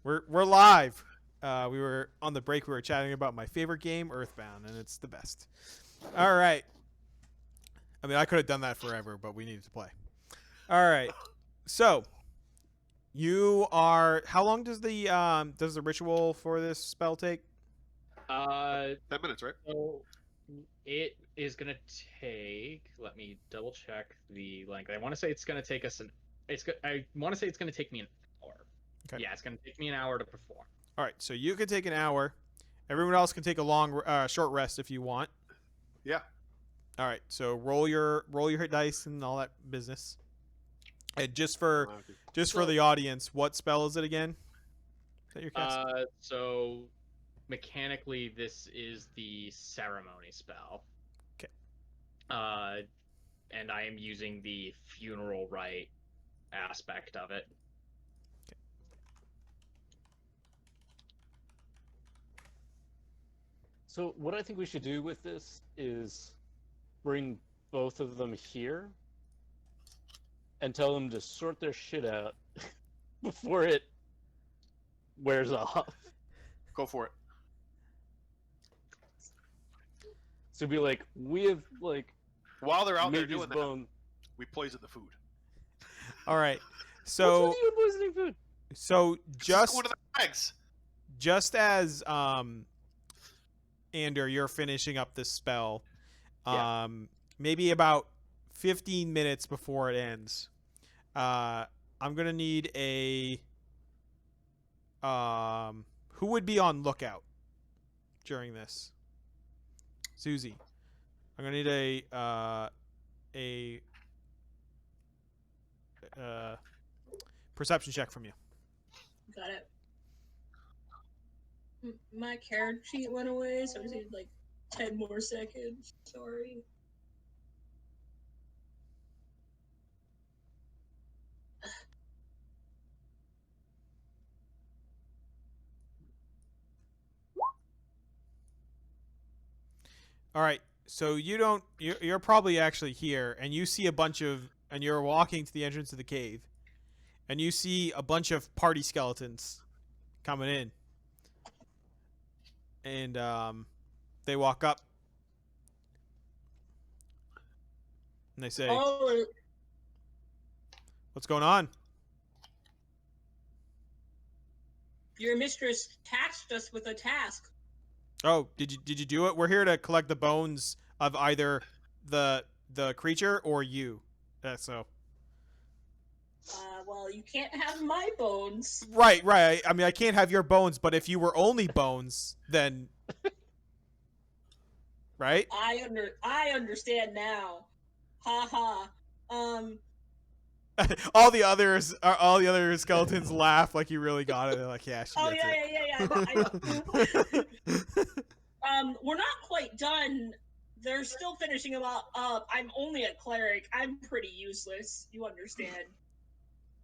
We're live. We were on the break. We were chatting about my favorite game, Earthbound, and it's the best. All right. I mean, I could have done that forever, but we needed to play. All right. So you are. How long does the ritual for this spell take? 10 minutes, right? So it is gonna take. Let me double check the length. I want to say it's gonna take us an. I want to say it's gonna take me an hour. Okay. Yeah, it's gonna take me an hour to perform. All right. So you can take an hour. Everyone else can take a short rest if you want. Yeah. All right. So roll your hit dice and all that business. And just for the audience, what spell is it again that you're casting? So mechanically, this is the ceremony spell. Okay. And I am using the funeral rite aspect of it. Okay. So what I think we should do with this is bring both of them here and tell them to sort their shit out before it wears off. Go for it. So be like, we have like While they're out there made these doing that, bone. we poison the food. All right. What's So with you poisoning food? so Just go to the bags. just as Ander, you're finishing up this spell, maybe about 15 minutes before it ends, I'm gonna need a who would be on lookout during this? Susie. I'm gonna need a perception check from you. Got it. My character sheet went away, so I just need like 10 more seconds. Sorry. All right. So you're probably actually here, and you see and you're walking to the entrance of the cave, and you see a bunch of party skeletons coming in, and they walk up, and they say, Oh, "What's going on?" your mistress tasked us with a task. Oh, did you do it? We're here to collect the bones of either the creature or you. So. Well, you can't have my bones. Right. I mean, I can't have your bones, but if you were only bones, then. Right? I understand now. Ha ha. all the other skeletons laugh like you really got it. They're like, yeah, she Oh gets yeah. I know. We're not quite done. They're still finishing them up. I'm only a cleric. I'm pretty useless. You understand?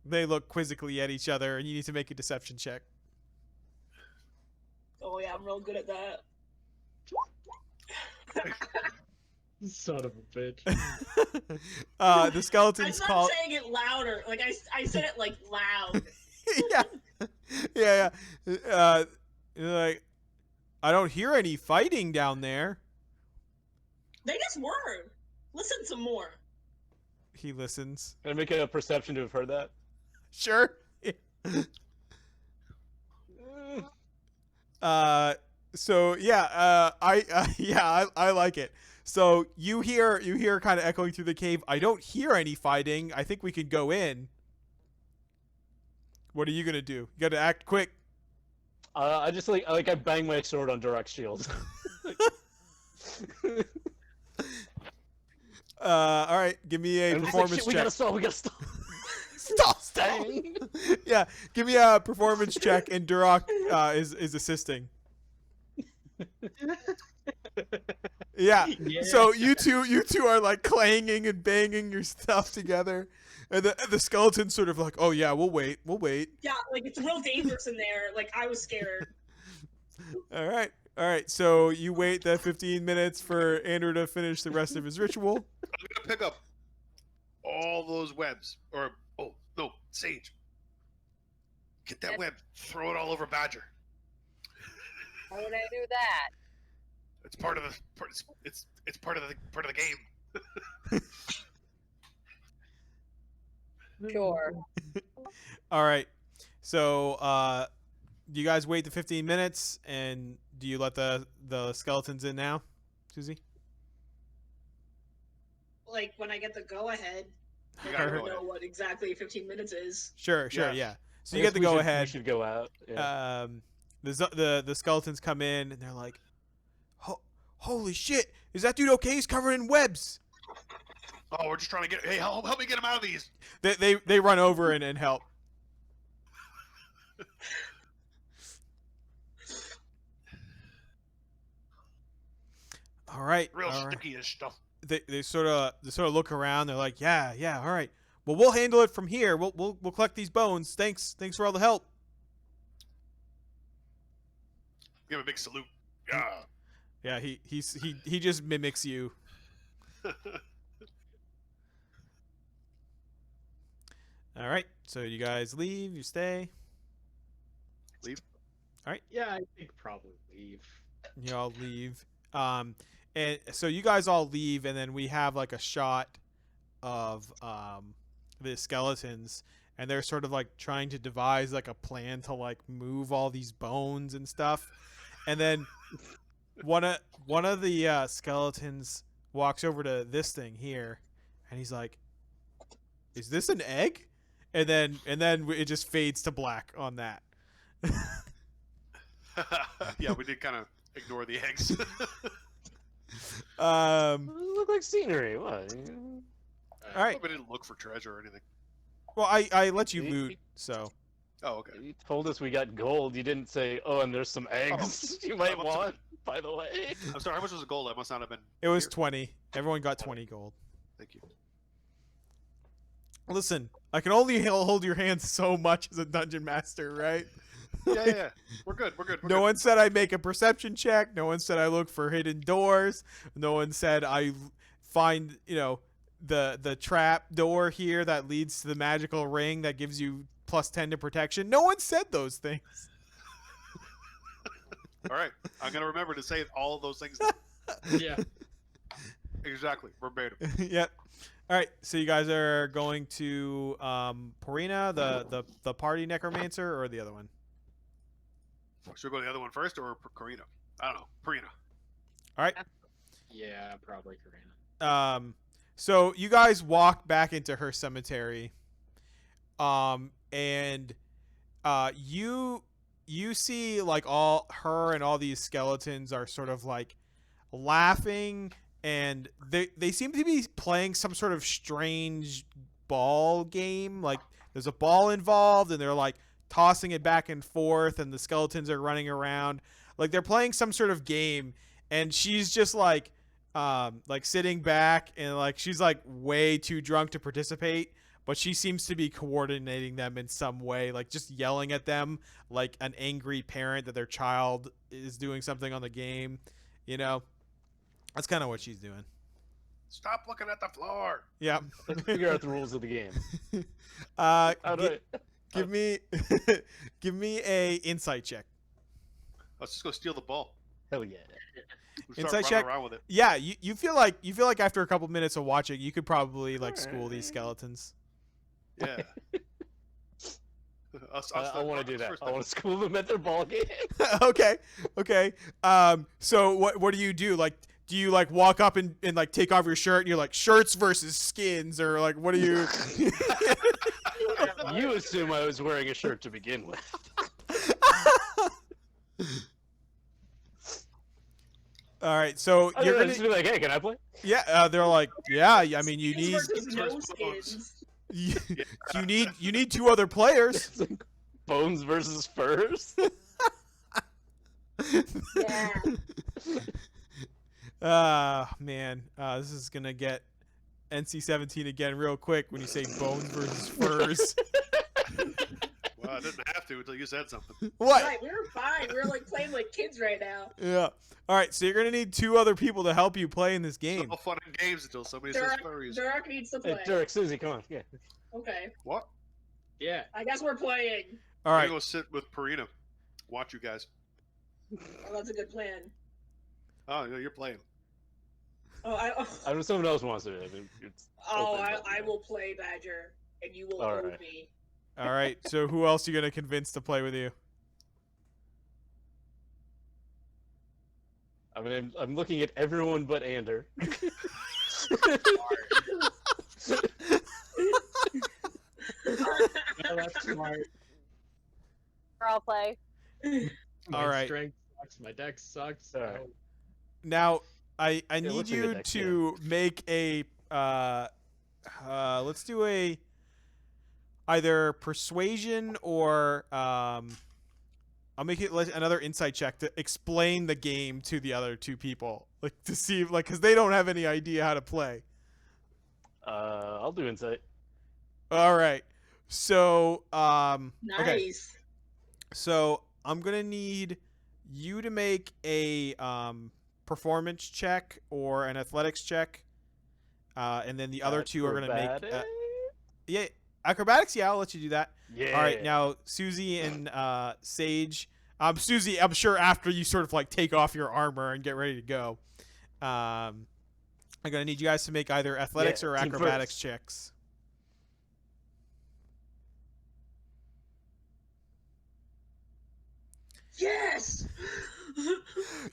They look quizzically at each other, and you need to make a deception check. Oh yeah, I'm real good at that. Son of a bitch. The skeletons I'm not saying it louder. Like I said it like loud. yeah. Like, I don't hear any fighting down there. They just were. Listen some more. He listens. Can I make a perception to have heard that? Sure. So yeah, I like it. So you hear kind of echoing through the cave. I don't hear any fighting. I think we can go in. What are you gonna do? You gotta act quick. I just I bang my sword on direct shield. All right, give me a performance check. We gotta stop. Stop. Yeah, give me a performance check, and Duroc is assisting. Yeah. So you two are like clanging and banging your stuff together, and the skeleton's sort of like, oh yeah, we'll wait. Yeah, like it's real dangerous in there. Like I was scared. All right. So you wait the 15 minutes for Andrew to finish the rest of his ritual. I'm gonna pick up all those webs, or no, sage. Get that web. Throw it all over Badger. How would I do that? It's part of the. It's part of the game. Sure. All right. So, do you guys wait the 15 minutes, and do you let the skeletons in now, Susie? Like when I get the go ahead, You I gotta don't go know what exactly 15 minutes is. Sure, Yeah. yeah. So I you guess get the we go should- ahead. We should go out. Yeah. The skeletons come in, and they're like, "Holy shit! Is that dude okay? He's covered in webs." Oh, we're just trying to get. Hey, help me get him out of these. They run over and help. All right. Real all right. sticky-ish stuff. They sort of look around. They're like, yeah, all right. Well, we'll handle it from here. We'll collect these bones. Thanks for all the help. Give him a big salute. Yeah. Yeah, he just mimics you. All right. So you guys leave. You stay. Yeah, I think probably leave. You all leave. And so you guys all leave, and then we have like a shot of the skeletons, and they're sort of like trying to devise like a plan to like move all these bones and stuff. And then one of the skeletons walks over to this thing here, and he's like, "Is this an egg?" And then it just fades to black on that. Yeah, we did kind of ignore the eggs. Um. Look like scenery. What? All right. We didn't look for treasure or anything. Well, I let you He- loot, so Oh, okay. You told us we got gold. You didn't say, "Oh, and there's some eggs you might I must have- want." By the way. I'm sorry. How much was the gold? I must not have been. it was here. 20. Everyone got 20 gold. Thank you. Listen, I can only hold your hand so much as a dungeon master, right? Yeah. We're good. We're good. We're No good. one said I make a perception check. No one said I look for hidden doors. No one said I find, the trap door here that leads to the magical ring that gives you +10 to protection. No one said those things. All right. I'm gonna remember to say all of those things. Yeah. Exactly. Verbatim. Yep. All right, so you guys are going to Porina, the party necromancer, or the other one? Should we go to the other one first or Karina? I don't know. Karina. All right. Yeah, probably Karina. So you guys walk back into her cemetery, and you see like all her and all these skeletons are sort of like laughing, and they seem to be playing some sort of strange ball game. Like there's a ball involved, and they're like tossing it back and forth, and the skeletons are running around like they're playing some sort of game, and she's just like sitting back, and like she's like way too drunk to participate, but she seems to be coordinating them in some way, like just yelling at them like an angry parent that their child is doing something on the game. That's kind of what she's doing. Stop looking at the floor. Yeah. Let's figure out the rules of the game. uh, How do gi- give me give me a insight check. Let's just go steal the ball. Hell yeah. We'll start Insight running check? around with it. Yeah, you feel like after a couple minutes of watching, you could probably like school these Alright. skeletons. Yeah. I want to do that. First I want to school them at their ball game. Okay. So what do you do? Like, do you like walk up and like take off your shirt and you're like shirts versus skins, or like what do you? You assume I was wearing a shirt to begin with. All right. So I you're would gonna, just be like, "Hey, can I play?" yeah. They're like, yeah. I mean, you Skins need versus no versus bones. skins. you need two other players. It's like bones versus furs. Yeah. Man, this is gonna get NC-17 again real quick when you say bones versus furs. Well, I didn't have to until you said something. What? Right, we were fine. We were like playing like kids right now. Yeah. All right. So you're gonna need two other people to help you play in this It's game. all fun and games until somebody says furries. Durek needs to Hey, play. Derek, Susie, come on. Yeah. Okay, What? Yeah. I guess we're playing. All I'm right. gonna go sit with Perina. Watch you guys. Oh, that's a good plan. Oh, no, you're playing. Oh, I know someone else wants to. I mean, it's open, but, I you know. will play Badger, and you will All own right. me. All right. So who else are you gonna convince to play with you? I mean, I'm looking at everyone but Ander. No, that's smart. I'll play. My All right. strength sucks. My deck sucks. All right. No. Now I Yeah, need let's make a you deck, to make a let's do a either persuasion or I'll make it another insight check to explain the game to the other two people, like to see like because they don't have any idea how to play. I'll do insight. All right. So okay. Nice. So I'm gonna need you to make a performance check or an athletics check, and then the other two are gonna make yeah acrobatics. Yeah, I'll let you do that. Yeah. All right, now Susie and Sage. Susie, I'm sure after you sort of like take off your armor and get ready to go, I'm gonna need you guys to make either athletics Yeah, or team acrobatics first. checks. Yes.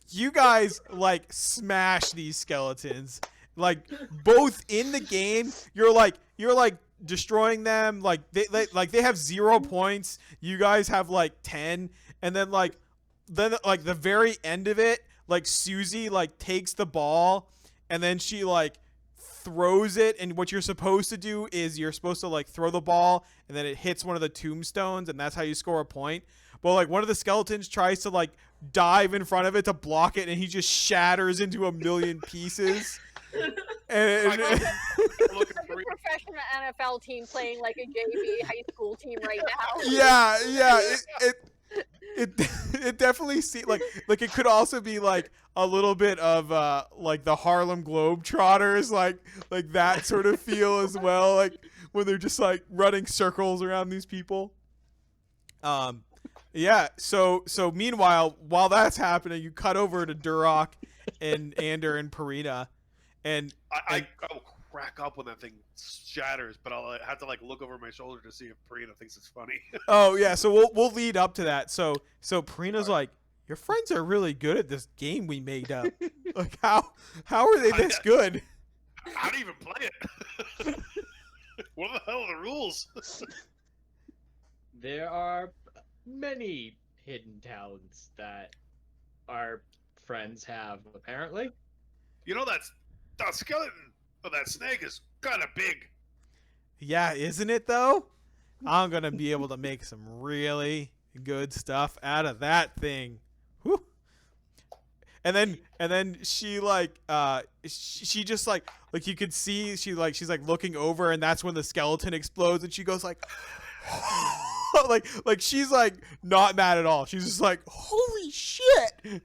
You guys like smash these skeletons, like both in the game. You're like destroying them. Like they have 0 points. You guys have like 10, and then the very end of it, like Susie like takes the ball, and then she like throws it, and what you're supposed to do is you're supposed to like throw the ball, and then it hits one of the tombstones, and that's how you score a point. But like one of the skeletons tries to like dive in front of it to block it, and he just shatters into a million pieces. And Look at Like a Perina. professional NFL team playing like a JV high school team right now. yeah, it definitely seems like it could also be like a little bit of like the Harlem Globetrotters, like that sort of feel as well, like when they're just like running circles around these people. Yeah. So meanwhile, while that's happening, you cut over to Duroc and Ander and Perina, and I will crack up when that thing shatters, but I'll have to like look over my shoulder to see if Perina thinks it's funny. oh yeah, so we'll lead up to that. So Perina's like, your friends are really good at this game we made up. Like how are they this good? How do you even play it? What the hell are the rules? There are many hidden talents that our friends have, apparently. You know that skeleton or that snake is kind of big. Yeah, isn't it though? I'm gonna be able to make some really good stuff out of that thing. Whew. And then she like she just like you could see she's like looking over, and that's when the skeleton explodes, and she goes like like she's like not mad at all. She's just like, holy shit.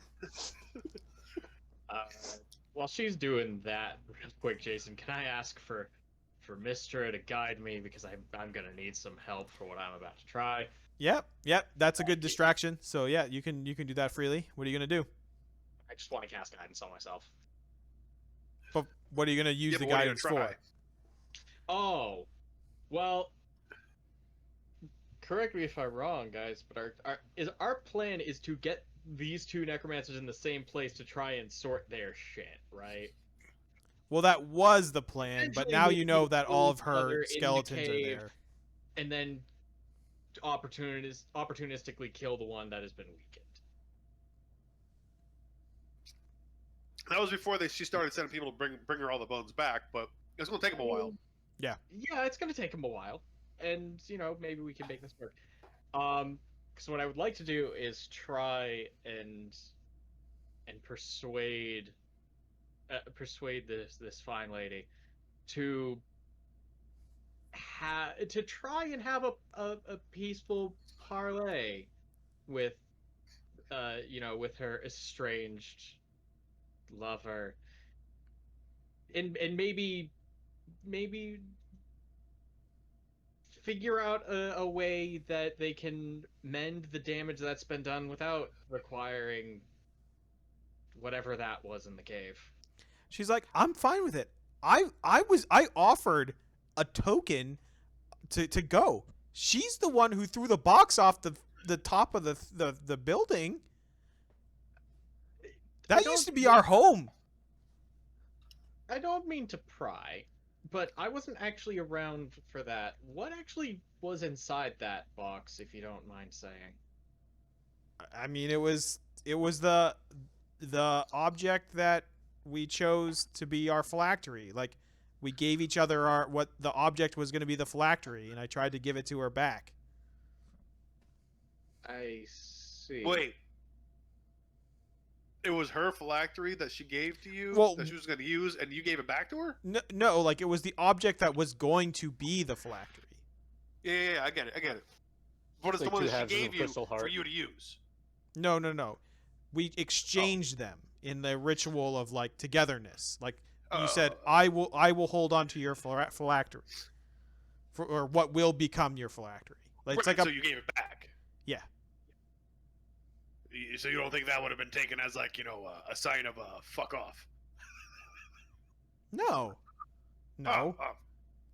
While she's doing that, real quick, Jason, can I ask for Mistra to guide me, because I'm gonna need some help for what I'm about to try. Yep, that's a good distraction. So yeah, you can do that freely. What are you gonna do? I just want to cast guidance on myself. But what are you gonna use Yeah, the but what are you guidance gonna for? try? Oh, well, correct me if I'm wrong, guys, but our plan is to get these two necromancers in the same place to try and sort their shit, right? Well, that was the plan, but Eventually now we you know can that kill all of each her other in the skeletons are cave. there. And then opportunistically kill the one that has been weakened. That was before she started sending people to bring her all the bones back, but it's gonna take them a while. Yeah, it's gonna take him a while, and maybe we can make this work. Because what I would like to do is try and persuade this fine lady to try and have a peaceful parlay with with her estranged lover, and maybe figure out a way that they can mend the damage that's been done without requiring whatever that was in the cave. She's like, I'm fine with it. I offered a token to go. She's the one who threw the box off the top of the building. That used to be our home. I don't mean to pry, but I wasn't actually around for that. What actually was inside that box, if you don't mind saying? I mean, it was the object that we chose to be our phylactery. Like, we gave each other what the object was going to be the phylactery, and I tried to give it to her back. I see. Wait. It was her phylactery that she gave to you, Well, that she was going to use, and you gave it back to her? No, like, it was the object that was going to be the phylactery. Yeah, I get it. But it's Like the one two that halves she of a gave you crystal for heart. you to use. No. We exchanged them in the ritual of, like, togetherness. Like, you said, I will hold on to your phylactery, or what will become your phylactery. Like, it's Right, like so you gave it back. Yeah. So you don't think that would have been taken as, like, a sign of fuck off? No. Oh.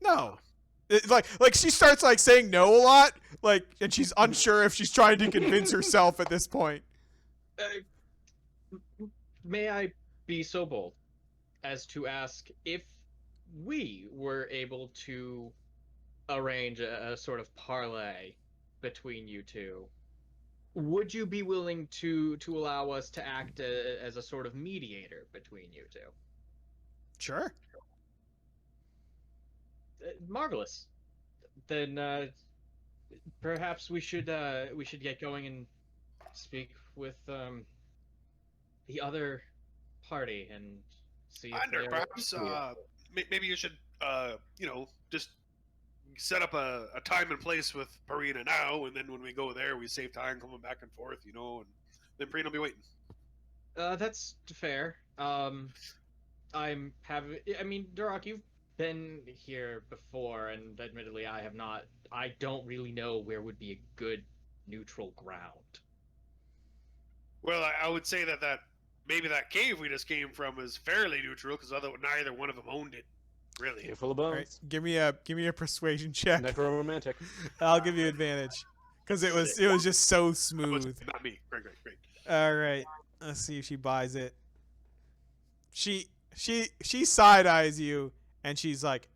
No. Like she starts, like, saying no a lot, like, and she's unsure if she's trying to convince herself at this point. May I be so bold as to ask if we were able to arrange a sort of parlay between you two? Would you be willing to allow us to act as a sort of mediator between you two? Sure. Marvelous. Then perhaps we should get going and speak with the other party and see if Under, they're perhaps maybe you should just set up a time and place with Parina now, and then when we go there, we save time coming back and forth, and then Parina will be waiting. That's fair. I mean, Duroc, you've been here before, and admittedly, I have not. I don't really know where would be a good neutral ground. Well, I would say that maybe that cave we just came from is fairly neutral, because neither one of them owned it, really. Cave full of All bones. right, give me a persuasion check. Necromantic. I'll give you advantage because it was just so smooth. Not me. Great. All right, let's see if she buys it. She side eyes you and she's like,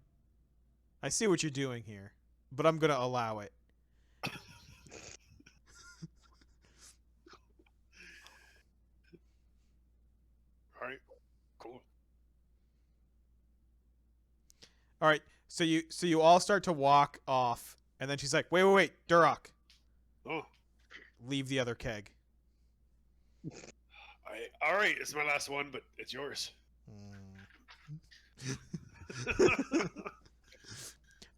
"I see what you're doing here, but I'm gonna allow it." All right, cool. All right, so you all start to walk off, and then she's like, "Wait, Duroc, Oh, leave the other keg." all right. It's my last one, but it's yours.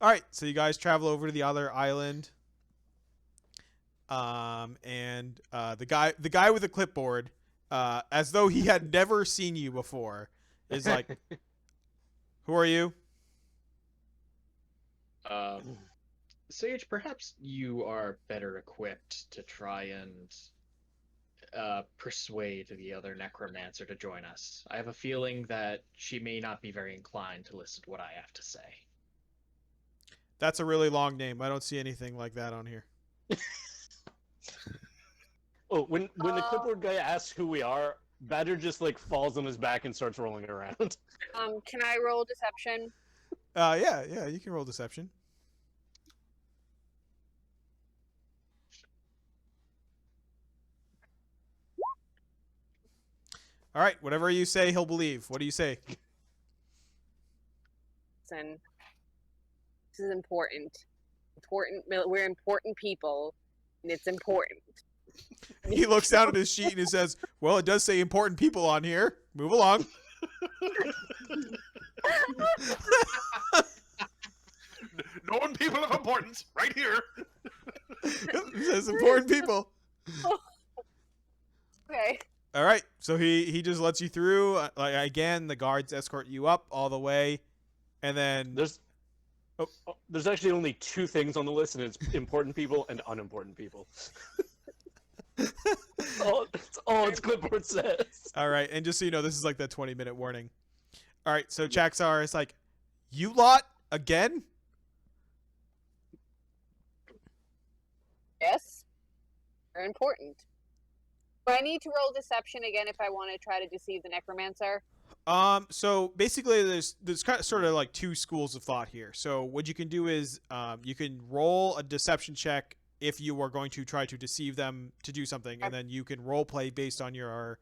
All right, so you guys travel over to the other island, and the guy with the clipboard, as though he had never seen you before, is like, "Who are you?" Sage, perhaps you are better equipped to try and persuade the other necromancer to join us. I have a feeling that she may not be very inclined to listen to what I have to say. That's a really long name. I don't see anything like that on here. Oh, when the clipboard guy asks who we are, Badger just like falls on his back and starts rolling around. Can I roll deception? Yeah, you can roll deception. All right, whatever you say, he'll believe. What do you say? Listen, this is important. We're important people, and it's important. He looks down at his sheet and he says, "Well, it does say important people on here. Move along." Known people of importance, right here. It says important people. Okay. All right, so he just lets you through. Like, again, the guards escort you up all the way, and then There's Oh, there's actually only 2 things on the list, and it's important people and unimportant people. That's all its clipboard says. All right, and just so you know, this is like the 20-minute warning. All right, so Chaxar is like, you lot again? Yes. They're important. Do I need to roll deception again if I want to try to deceive the necromancer? So basically, there's kind of sort of like 2 schools of thought here. So what you can do is, you can roll a deception check if you are going to try to deceive them to do something, and then you can role play based on your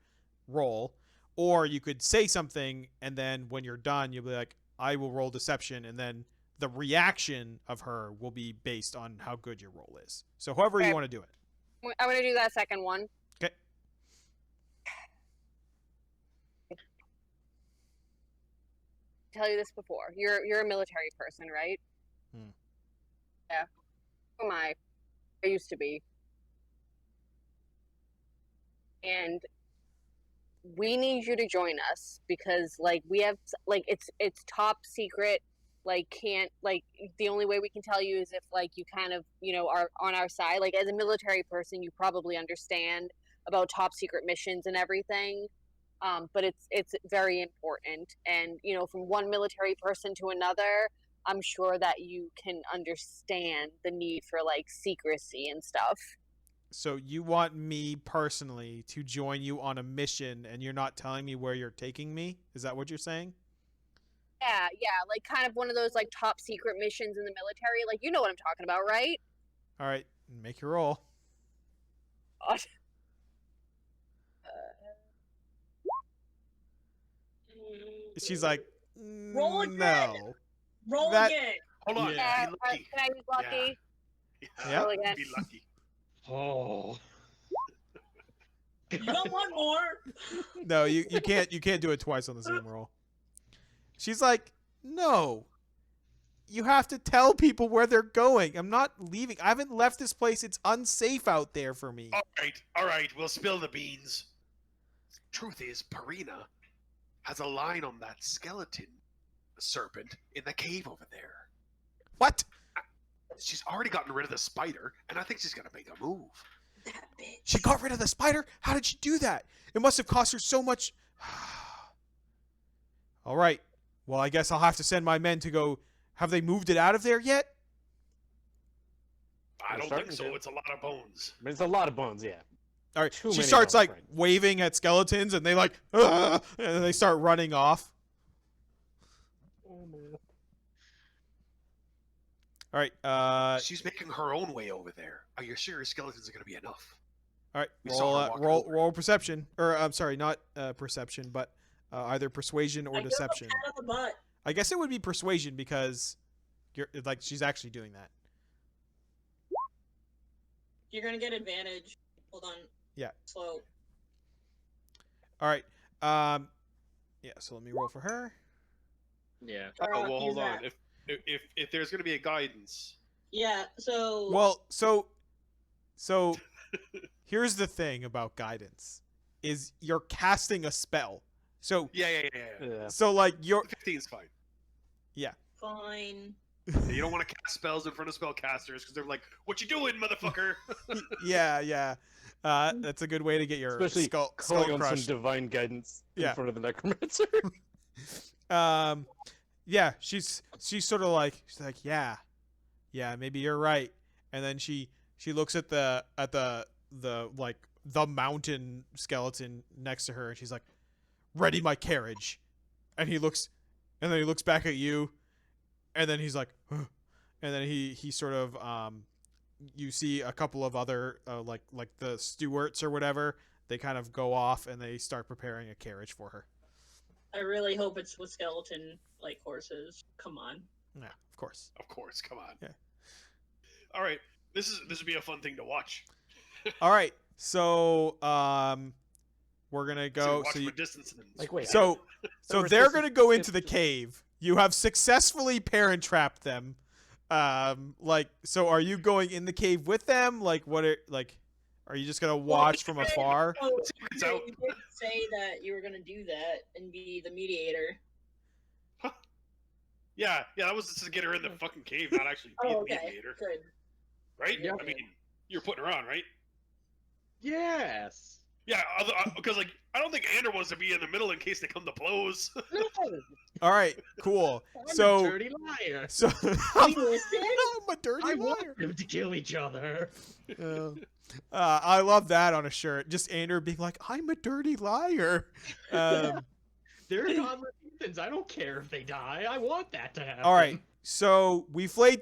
roll, or you could say something, and then when you're done, you'll be like, I will roll deception, and then the reaction of her will be based on how good your roll is. So however you want to do it. I'm going to do that second one. Okay. Tell you this before. You're a military person, right? Yeah. Who am I? I used to be. And we need you to join us because like we have like it's top secret, like can't like the only way we can tell you is if like you kind of, you know, are on our side. Like as a military person, you probably understand about top secret missions and everything. But it's very important, and you know, from one military person to another, I'm sure that you can understand the need for like secrecy and stuff. So you want me personally to join you on a mission, and you're not telling me where you're taking me? Is that what you're saying? Yeah, like kind of one of those like top secret missions in the military. Like you know what I'm talking about, right? All right, make your roll. God. She's like, Roll again. no. Roll That- again. Hold on. Yeah, Be lucky. can I use lucky? Yeah. Roll again. Be lucky. Oh. You don't want more. No, you can't do it twice on the same roll. She's like, no. You have to tell people where they're going. I'm not leaving. I haven't left this place. It's unsafe out there for me. All right. We'll spill the beans. Truth is, Parina has a line on that skeleton serpent in the cave over there. What? She's already gotten rid of the spider, and I think she's gonna make a move. That bitch. She got rid of the spider? How did she do that? It must have cost her so much. All right. Well, I guess I'll have to send my men to go. Have they moved it out of there yet? I They're don't think starting so. to. It's a lot of bones. I mean, it's a lot of bones, yeah. All right. Too She many starts bones, like right. waving at skeletons, and they like, "Ugh," and then they start running off. All right. She's making her own way over there. Are you sure your skeletons are gonna be enough? All right. We saw her Roll walking roll over. roll perception, or I'm sorry, not perception, but either persuasion or I give a deception. pat on the butt. I guess it would be persuasion because you're like she's actually doing that. You're gonna get advantage. Hold on. Yeah. Slow. All right. Yeah. So let me roll for her. Yeah. Oh well, use hold on. that. If there's gonna be a guidance, Yeah. So. Well, so here's the thing about guidance is you're casting a spell. So yeah. Yeah. so like you're 15's fine. Fine. You don't want to cast spells in front of spellcasters because they're like, "What you doing, motherfucker?" yeah. That's a good way to get your Especially skull calling on crushed. some divine guidance Yeah. in front of the necromancer. Yeah, she's sort of like she's like, yeah, maybe you're right. And then she looks at the like the mountain skeleton next to her, and she's like, ready my carriage. And he looks back at you, and then he's like, huh. And then he sort of you see a couple of other like the stewards or whatever. They kind of go off and they start preparing a carriage for her. I really hope it's with skeleton like horses. Come on. Yeah, of course. Of course, come on. Yeah. All right, this would be a fun thing to watch. All right, so we're gonna So go. watch So, from you, a distance and then Like, wait, so we're they're supposed to gonna go skip into the to- cave. You have successfully parent trapped them. Like, so are you going in the cave with them? Like, are you just gonna watch from afar? Oh, Secret's out. you did say that you were gonna do that and be the mediator. Yeah, that was just to get her in the fucking cave, not actually be Oh, the okay. mediator, Good. right? Yep. I mean, you're putting her on, right? Yes. Yeah, because like I don't think Ander wants to be in the middle in case they come to blows. No. All right, cool. I'm So, a dirty liar. I'm Listen, a dirty I liar. want them to kill each other. I love that on a shirt. Just Ander being like, "I'm a dirty liar." They're godless heathens. I don't care if they die. I want that to happen. All right, so we fade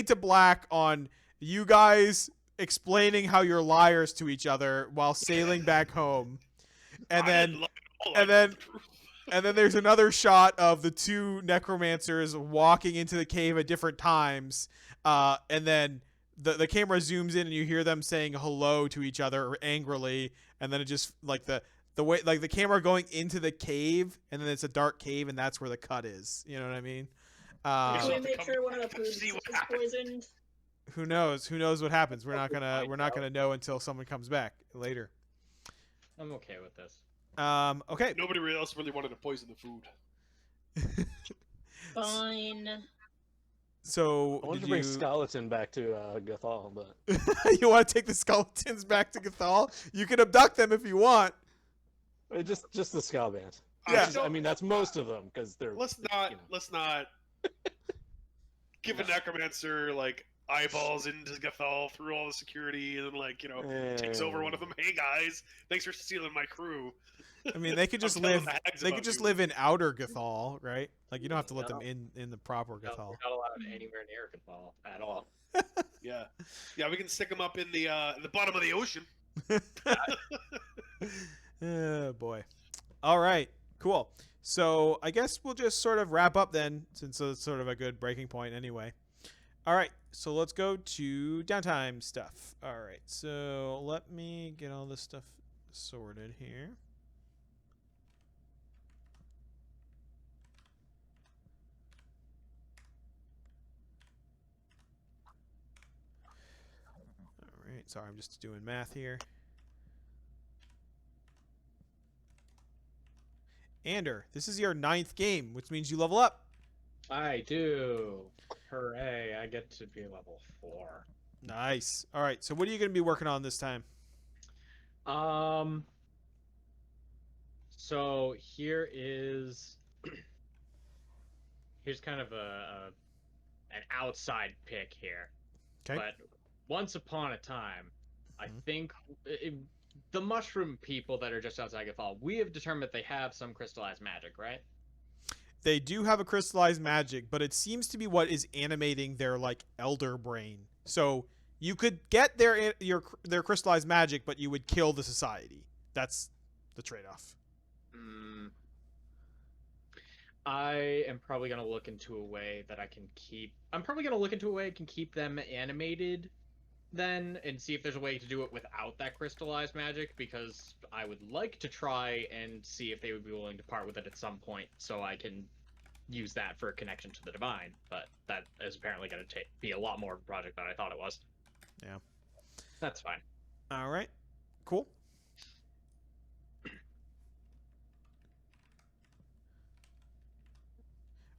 to black on you guys explaining how you're liars to each other while sailing back home, and I then didn't lie at all, and I then- told the truth. and then there's another shot of the two necromancers walking into the cave at different times, and then the camera zooms in and you hear them saying hello to each other angrily, and then it just like the way like the camera going into the cave, and then it's a dark cave, and that's where the cut is. You know what I mean? Yeah. can we have to make come sure one of the back to foods see is what happens. poisoned? Who knows? Who knows what happens? We're not gonna know until someone comes back later. I'm okay with this. Okay. Nobody really else really wanted to poison the food. Fine. So I wanted did to bring you Skeleton back to Gathol, but you want to take the skeletons back to Gathol? You can abduct them if you want. just the Skull Band. Yeah. I mean, that's most of them because they're. Let's you not give a necromancer like eyeballs into Gathol through all the security, and then like takes over one of them. Hey guys, thanks for stealing my crew. I mean, they could just I'm telling live. the hags They could about just you. live in outer Gathol, right? Like you don't have to let No. them in the proper No, Gathol. we're not allowed anywhere near Gathol at all. Yeah, we can stick them up in the bottom of the ocean. Oh boy. All right. Cool. So I guess we'll just sort of wrap up then, since it's sort of a good breaking point anyway. All right. So let's go to downtime stuff. All right. So let me get all this stuff sorted here. All right. Sorry, I'm just doing math here. Ander, this is your 9th game, which means you level up. I do. Hooray! I get to be level 4. Nice. All right. So what are you going to be working on this time? So here's kind of an outside pick here. Okay. But once upon a time, I Mhm. think the mushroom people that are just outside Gathol, we have determined that they have some crystallized magic, right? They do have a crystallized magic, but it seems to be what is animating their like elder brain. So you could get their crystallized magic, but you would kill the society. That's the trade-off. I am probably gonna look into a way that I can keep. I'm probably gonna look into a way I can keep them animated, then, and see if there's a way to do it without that crystallized magic. Because I would like to try and see if they would be willing to part with it at some point, so I can use that for a connection to the divine. But that is apparently gonna be a lot more of a project than I thought it was. Yeah. That's fine. All right. Cool.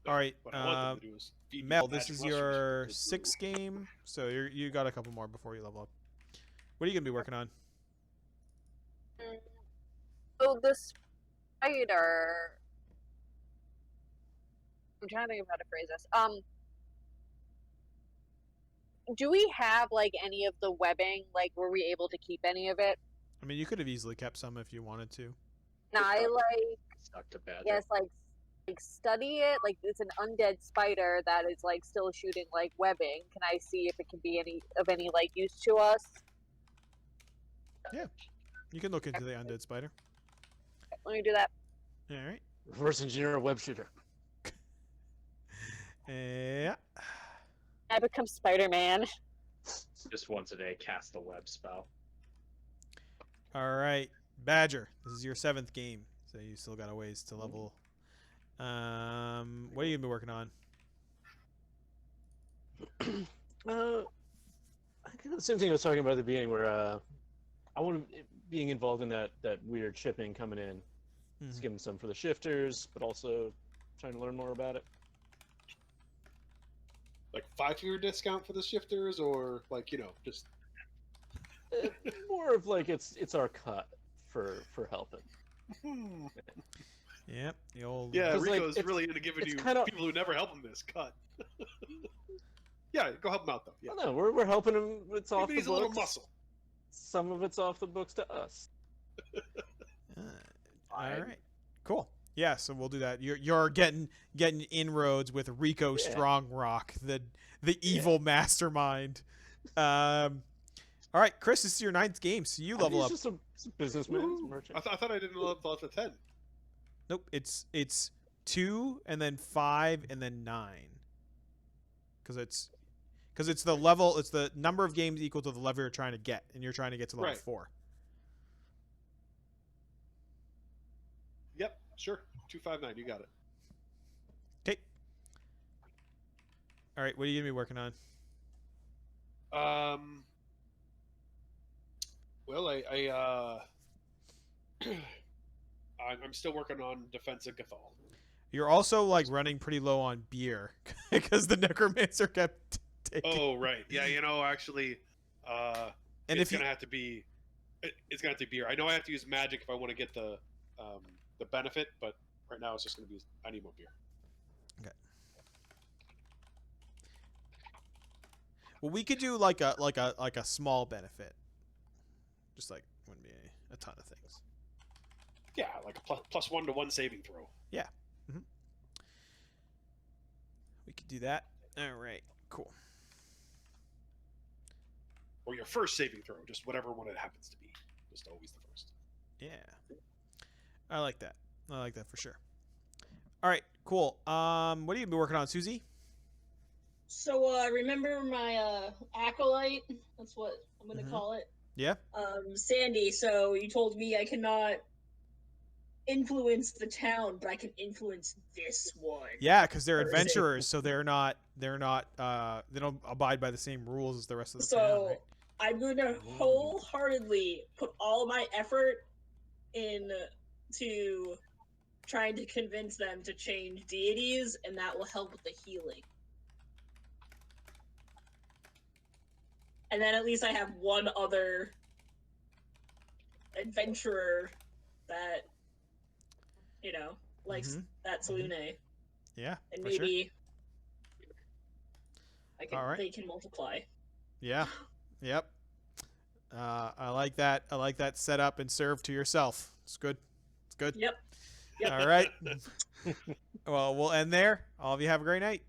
All right. What I want them to do is feed me Mel, magic this is mushrooms your from the 6th game, so you got a couple more before you level up. What are you gonna be working on? So the spider. I'm trying to think of how to phrase this. Do we have like any of the webbing? Like, were we able to keep any of it? I mean, you could have easily kept some if you wanted to. No, I like Stuck to bed. yes, like study it. Like it's an undead spider that is like still shooting like webbing. Can I see if it can be any like use to us? You can look into the undead spider. Let me do that. All right. Reverse engineer a web shooter. Yeah. I become Spider-Man. Just once a day, cast the web spell. All right, Badger. This is your 7th game, so you still got a ways to level. What are you gonna be working on? I think the same thing I was talking about at the beginning, where I want to being involved in that weird shipping coming in. Just Mhm. give them some for the shifters, but also trying to learn more about it. like 5-finger discount for the shifters, or like just More of like it's our cut for helping. Yep, the old. Yeah, 'Cause, like, Rico's really into giving it's you kinda- people who never help him this cut. Yeah, go help him out though. Yeah, I don't know, we're helping him. It's off maybe the he's a little books. muscle. Some of it's off the books to us. All Fine. right, cool. Yeah, so we'll do that. You're getting inroads with Rico Yeah. Strongrock, the evil mastermind. All right, Chris, this is your 9th game, so you level He's up. just a businessman, he's a Woohoo. merchant. I thought I didn't level up to 10. Nope, it's 2 and then 5 and then 9. Because it's the level, it's the number of games equal to the level you're trying to get, and you're trying to get to level Right. 4. Yep, sure. 259, you got it. Okay. All right, what are you gonna be working on? Well, I'm still working on defensive Gathol. You're also like running pretty low on beer because the necromancer kept taking. Oh, right. Yeah, actually, and it's if you gonna have to be, it's gonna have to be beer. I know I have to use magic if I want to get the benefit, but right now it's just gonna be I need more beer. well, we could do like a small benefit, just like wouldn't be a ton of things. Yeah, like a plus 1 to 1 saving throw. We could do that. All right, cool. Or your first saving throw, just whatever one it happens to be. Just always the first. Yeah, I like that. I like that for sure. All right, cool. What have you been working on, Susie? So remember my acolyte? That's what I'm gonna Mhm. call it. Yeah. Sandy. So you told me I cannot influence the town, but I can influence this one. Yeah, because they're Thursday. adventurers, so they don't abide by the same rules as the rest of the town. So Right? I'm going to wholeheartedly put all my effort in to trying to convince them to change deities, and that will help with the healing. And then at least I have one other adventurer that, likes Mhm. that Salune. Yeah. And for sure. maybe All right. they can multiply. Yeah. Yep. I like that. I like that setup and serve to yourself. It's good. It's good. Yep. Yep. All right. Well, we'll end there. All of you have a great night.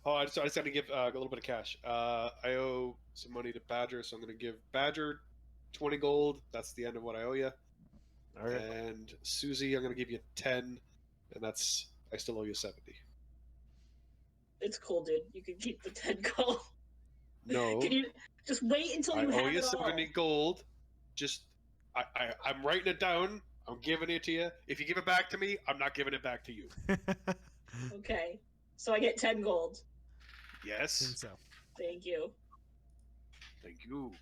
Oh, I just had to give a little bit of cash. I owe some money to Badger, so I'm going to give Badger 20 gold. That's the end of what I owe you. All right. And Susie, I'm going to give you 10, and I still owe you 70. It's cool, dude. You can keep the 10 gold. No, Can you just wait until I you owe have you it all? 70 gold. Just, I'm writing it down. I'm giving it to you. If you give it back to me, I'm not giving it back to you. Okay. So I get 10 gold. Yes. Seems so. Thank you. Thank you.